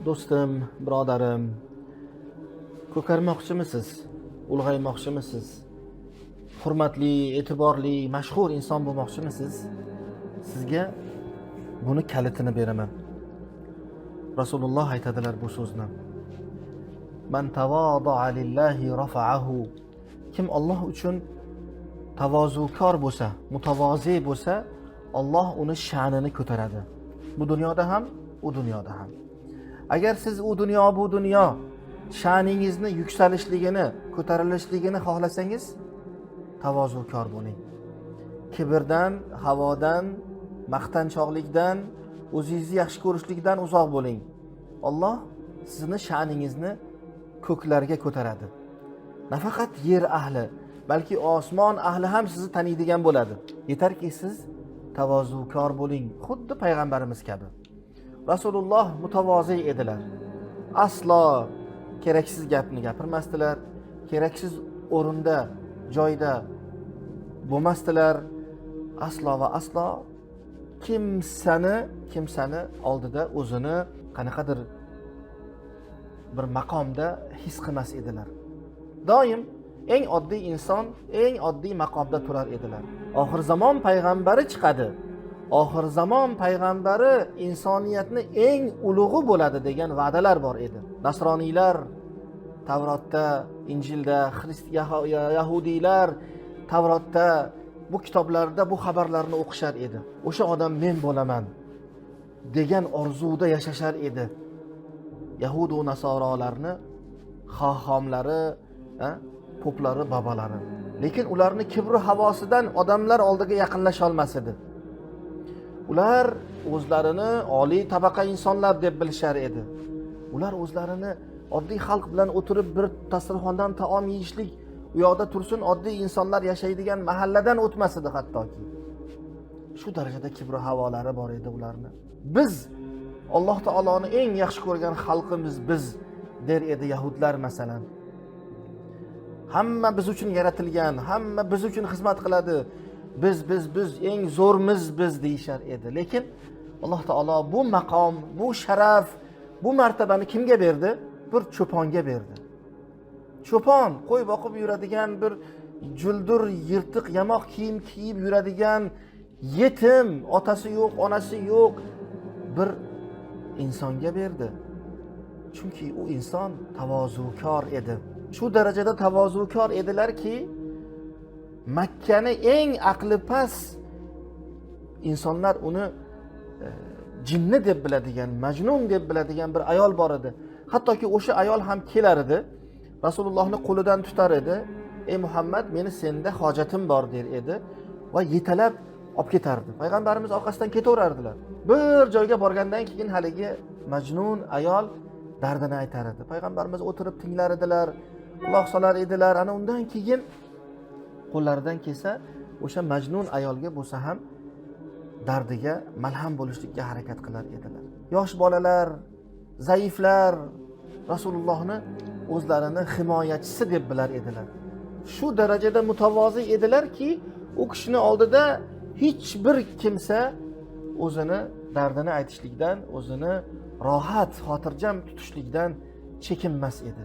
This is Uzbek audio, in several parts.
do'stim, birodarim, ko'karmoqchimisiz? Ulg'aymoqchimisiz? Hurmatli, e'tiborli, mashhur inson bo'lmoqchimisiz? Sizga buni kalitini beraman. Rasululloh aytadilar bu so'zni. Man tavoda'a lillahi rafa'ahu. Kim Alloh uchun tavozukor bo'lsa, mutavozi bo'lsa, Alloh uni sha'nini ko'taradi. Bu dunyoda ham, u dunyoda ham. Agar siz u dunyo bu dunyo sha'ningizni yuksalishligini, ko'tarilishligini xohlasangiz, tavozukor bo'ling. Kibrdan, havodan, maqtanchoqlikdan, o'zingizni yaxshi ko'rishlikdan uzoq bo'ling. Alloh sizni sha'ningizni ko'klarga ko'taradi. Nafaqat yer ahli, balki osmon ahli ham sizni taniydigan bo'ladi. Yetarki siz tavozukor bo'ling, xuddi payg'ambarimiz kabi. Rasululloh mutavozi edilar. Aslo keraksiz gapni gapirmasdilar, keraksiz o'rinda, joyda bo'lmasdilar. Aslo va aslo kimsani oldida o'zini qanaqadir bir maqomda his qilmas edilar. Doim eng oddiy inson, eng oddiy maqomda turar edilar. Oxir zamon payg'ambari chiqadi. Oxir zamon payg'ambari insoniyatni eng ulug'i bo'ladi degan va'dalar bor edi. Nasroniylar Tavrotda, Injilda, Yahudiylar Tavrotda, bu kitoblarda bu xabarlarni o'qishar edi. O'sha odam men bo'laman degan orzuda yashashar edi. Yahud va nasorolarni xohomlari, poplari, bobolari. Lekin ularni kibri havosidan odamlar oldiga yaqinlasha olmas edi. Ular o'zlarini oliy tabaqa insonlar deb bilishar edi. Ular o'zlarini oddiy xalq bilan o'tirib bir dasturxondan taom yeyishlik, u yoqda tursin oddiy insonlar yashaydigan mahalladan o'tmas edi hattoki. Shu darajada kibri havolari bor edi ularni. Biz Alloh taoloni eng yaxshi ko'rgan xalqimiz biz der edi yahudlar masalan. Hamma biz uchun yaratilgan, hamma biz uchun xizmat qiladi. Biz eng zo'rmiz biz deyishar edi. Lekin Alloh taolo bu maqom, bu sharaf, bu martabani kimga berdi? Bir cho'ponga berdi. Cho'pon qo'y boqib yuradigan, bir juldur, yirtiq, yamoq kiyim kiyib yuradigan, yetim, otasi yo'q, onasi yo'q bir insonga berdi. Chunki u inson tavozukor edi. Shu darajada tavozukor edilarki, Makkani eng aqli past insonlar uni jinni deb biladigan, majnun deb biladigan bir ayol bor edi. Hattoki o'sha ayol ham kelar edi. Rasulullohni qo'lidan tutar edi. Ey Muhammad, meni senda hojatim bor der edi va yetalab olib ketardi. Payg'ambarimiz orqasidan ketaverardilar. Bir joyga borgandan keyin haligi majnun ayol dardini aytar edi. Payg'ambarimiz o'tirib tinglar edilar, quloq solar edilar. Ana undan keyin qo'llaridan kelsa, o'sha majnun ayolga bo'lsa ham dardiga malham bo'lishlikka harakat qilar edilar. Yosh bolalar, zaiflar Rasulullohni o'zlarini himoyachisi deb bilar edilar. Shu darajada mutavozi edilarki, u kishini oldida hech bir kimsa o'zini dardini aytishlikdan, o'zini rohat, xotirjam tutishlikdan chekinmas edi.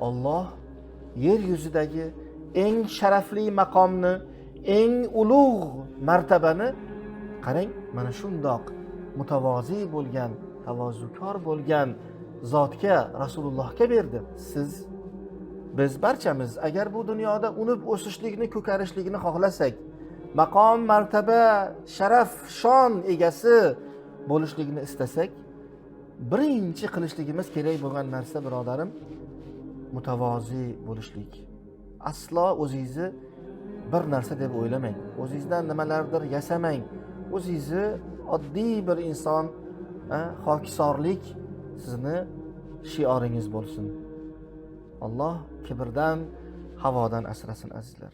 Alloh yer yuzidagi eng sharafli maqomni, eng ulug' martabani qarang, mana shundoq mutavozi bo'lgan, tavozukor bo'lgan zotga, Rasulullohga berdi. Biz barchamiz agar bu dunyoda unib o'sishlikni, ko'karishlikni xohlasak, maqom, martaba, sharaf, shon egasi bo'lishlikni istasak, birinchi qilishligimiz kerak bo'lgan narsa, birodarim, mutavozi bo'lishlik. Aslo o'zingizni bir narsa deb o'ylamang. O'zingizdan nimalardir yasamang. O'zingizni oddiy bir inson, xokisorlik sizni shioringiz bo'lsin. Alloh kibrdan, havodan asrasin azizlar.